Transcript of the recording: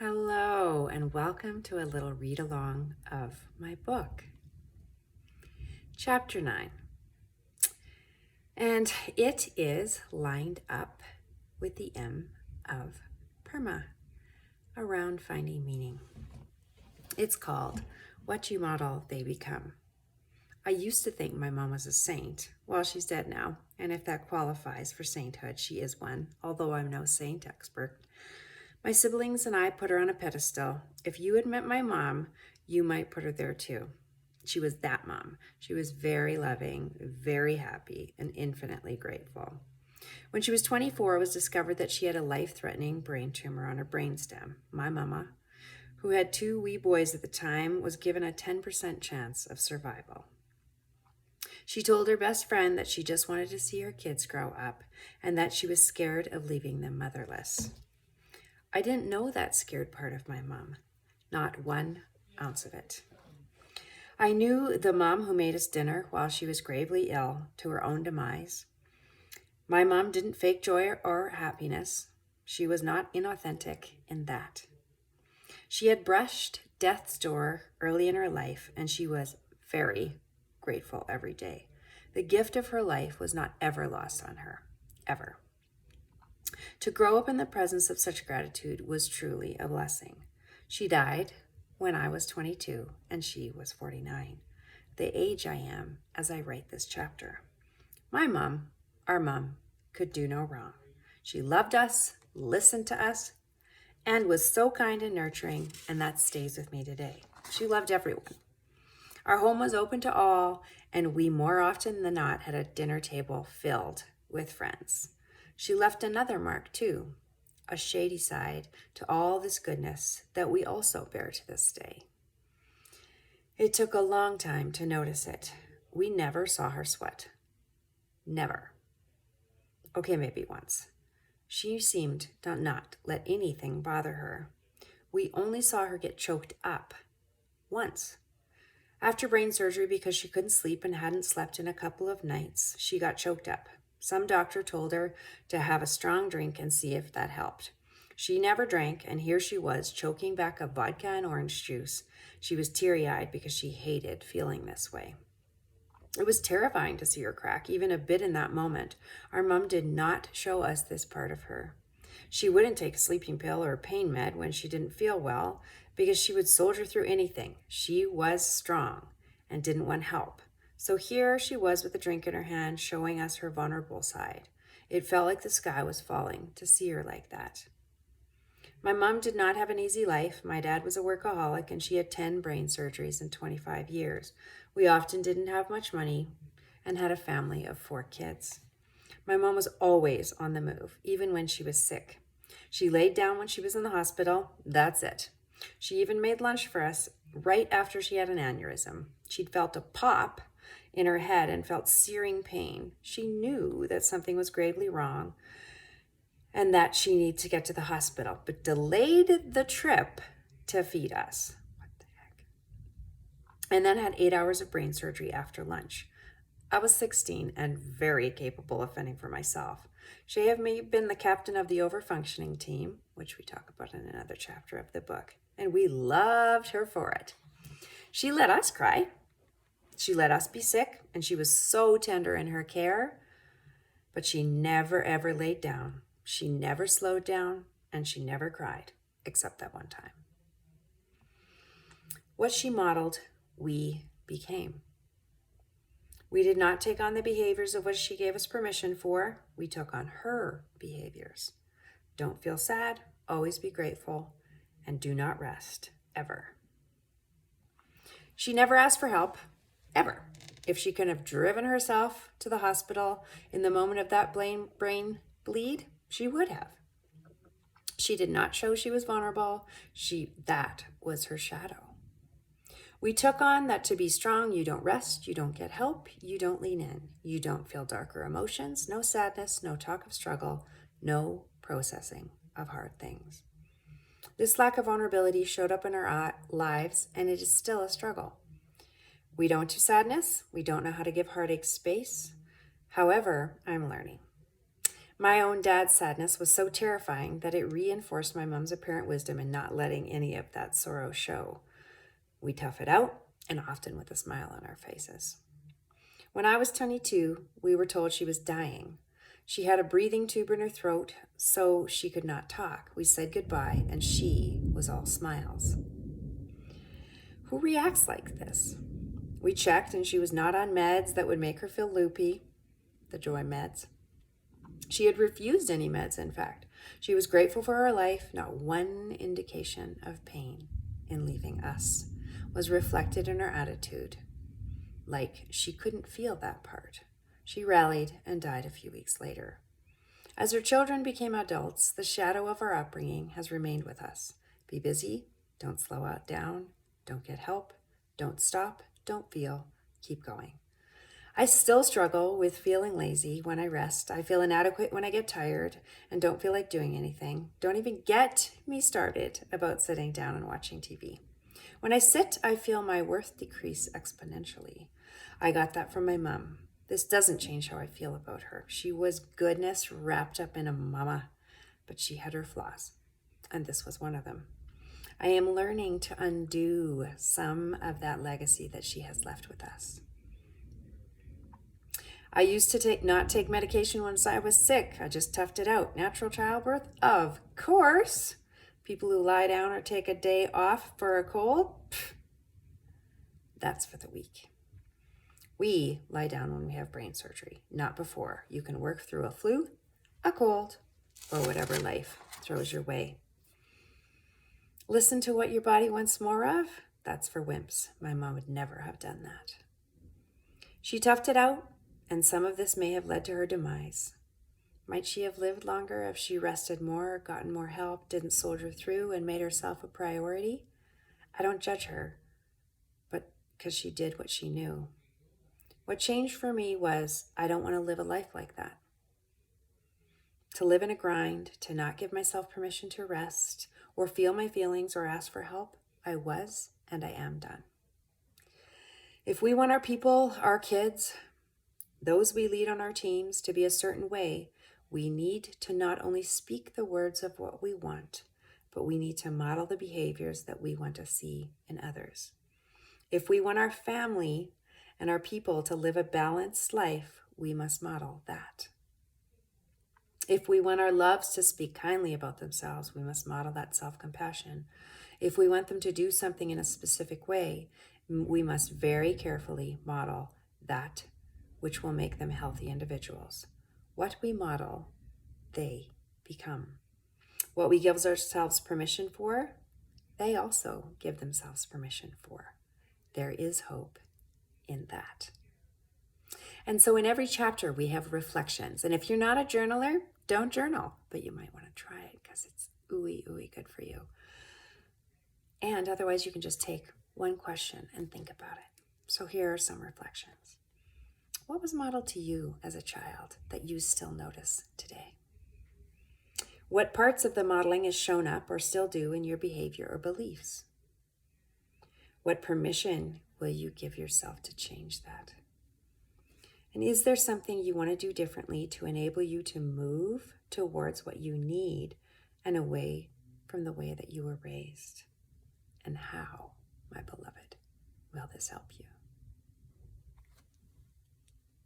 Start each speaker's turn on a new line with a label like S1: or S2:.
S1: Hello, and welcome to a little read along of my book, Chapter 9. And it is lined up with the M of PERMA, around finding meaning. It's called What You Model, They Become. I used to think my mom was a saint. Well, she's dead now, and if that qualifies for sainthood, she is one, although I'm no saint expert. My siblings and I put her on a pedestal. If you had met my mom, you might put her there too. She was that mom. She was very loving, very happy, and infinitely grateful. When she was 24, it was discovered that she had a life-threatening brain tumor on her brainstem. My mama, who had 2 wee boys at the time, was given a 10% chance of survival. She told her best friend that she just wanted to see her kids grow up and that she was scared of leaving them motherless. I didn't know that scared part of my mom, not 1 ounce of it. I knew the mom who made us dinner while she was gravely ill to her own demise. My mom didn't fake joy or happiness. She was not inauthentic in that. She had brushed death's door early in her life, and she was very grateful every day. The gift of her life was not ever lost on her, ever. To grow up in the presence of such gratitude was truly a blessing. She died when I was 22 and she was 49, the age I am as I write this chapter. My mom, our mom, could do no wrong. She loved us, listened to us, and was so kind and nurturing, and that stays with me today. She loved everyone. Our home was open to all, and we more often than not had a dinner table filled with friends. She left another mark too, a shady side to all this goodness that we also bear to this day. It took a long time to notice it. We never saw her sweat. Never. Okay, maybe once. She seemed to not let anything bother her. We only saw her get choked up once. After brain surgery, because she couldn't sleep and hadn't slept in a couple of nights, she got choked up. Some doctor told her to have a strong drink and see if that helped. She never drank, and here she was choking back a vodka and orange juice. She was teary-eyed because she hated feeling this way. It was terrifying to see her crack, even a bit in that moment. Our mom did not show us this part of her. She wouldn't take a sleeping pill or a pain med when she didn't feel well because she would soldier through anything. She was strong and didn't want help. So here she was with a drink in her hand, showing us her vulnerable side. It felt like the sky was falling to see her like that. My mom did not have an easy life. My dad was a workaholic, and she had 10 brain surgeries in 25 years. We often didn't have much money and had a family of 4 kids. My mom was always on the move, even when she was sick. She laid down when she was in the hospital. That's it. She even made lunch for us right after she had an aneurysm. She'd felt a pop in her head and felt searing pain. She knew that something was gravely wrong and that she needed to get to the hospital, but delayed the trip to feed us. What the heck? And then had 8 hours of brain surgery after lunch. I was 16 and very capable of fending for myself. She had been the captain of the overfunctioning team, which we talk about in another chapter of the book, and we loved her for it. She let us cry. She let us be sick, and she was so tender in her care, but she never ever laid down. She never slowed down, and she never cried, except that one time. What she modeled, we became. We did not take on the behaviors of what she gave us permission for. We took on her behaviors. Don't feel sad, always be grateful, and do not rest, ever. She never asked for help, ever. If she could have driven herself to the hospital in the moment of that brain bleed, she would have. She did not show she was vulnerable. That was her shadow. We took on that to be strong, you don't rest, you don't get help, you don't lean in, you don't feel darker emotions, no sadness, no talk of struggle, no processing of hard things. This lack of vulnerability showed up in our lives, and it is still a struggle. We don't do sadness. We don't know how to give heartache space. However, I'm learning. My own dad's sadness was so terrifying that it reinforced my mom's apparent wisdom in not letting any of that sorrow show. We tough it out, and often with a smile on our faces. When I was 22, we were told she was dying. She had a breathing tube in her throat, so she could not talk. We said goodbye, and she was all smiles. Who reacts like this? We checked, and she was not on meds that would make her feel loopy, the joy meds. She had refused any meds, in fact. She was grateful for her life. Not one indication of pain in leaving us was reflected in her attitude, like she couldn't feel that part. She rallied and died a few weeks later. As her children became adults, the shadow of our upbringing has remained with us. Be busy, don't slow out down, don't get help, don't stop, don't feel, keep going. I still struggle with feeling lazy when I rest. I feel inadequate when I get tired and don't feel like doing anything. Don't even get me started about sitting down and watching TV. When I sit, I feel my worth decrease exponentially. I got that from my mom. This doesn't change how I feel about her. She was goodness wrapped up in a mama, but she had her flaws, and this was one of them. I am learning to undo some of that legacy that she has left with us. I used to not take medication once I was sick. I just toughed it out. Natural childbirth? Of course. People who lie down or take a day off for a cold? That's for the weak. We lie down when we have brain surgery, not before. You can work through a flu, a cold, or whatever life throws your way. Listen to what your body wants more of? That's for wimps. My mom would never have done that. She toughed it out, and some of this may have led to her demise. Might she have lived longer if she rested more, gotten more help, didn't soldier through, and made herself a priority? I don't judge her, but because she did what she knew. What changed for me was I don't want to live a life like that. To live in a grind, to not give myself permission to rest, or feel my feelings or ask for help, I was and I am done. If we want our people, our kids, those we lead on our teams to be a certain way, we need to not only speak the words of what we want, but we need to model the behaviors that we want to see in others. If we want our family and our people to live a balanced life, we must model that. If we want our loves to speak kindly about themselves, we must model that self-compassion. If we want them to do something in a specific way, we must very carefully model that which will make them healthy individuals. What we model, they become. What we give ourselves permission for, they also give themselves permission for. There is hope in that. And so in every chapter we have reflections. And if you're not a journaler, don't journal, but you might want to try it because it's ooey good for you. And otherwise you can just take one question and think about it. So here are some reflections. What was modeled to you as a child that you still notice today? What parts of the modeling is shown up or still do in your behavior or beliefs? What permission will you give yourself to change that? And is there something you want to do differently to enable you to move towards what you need and away from the way that you were raised? And how, my beloved, will this help you?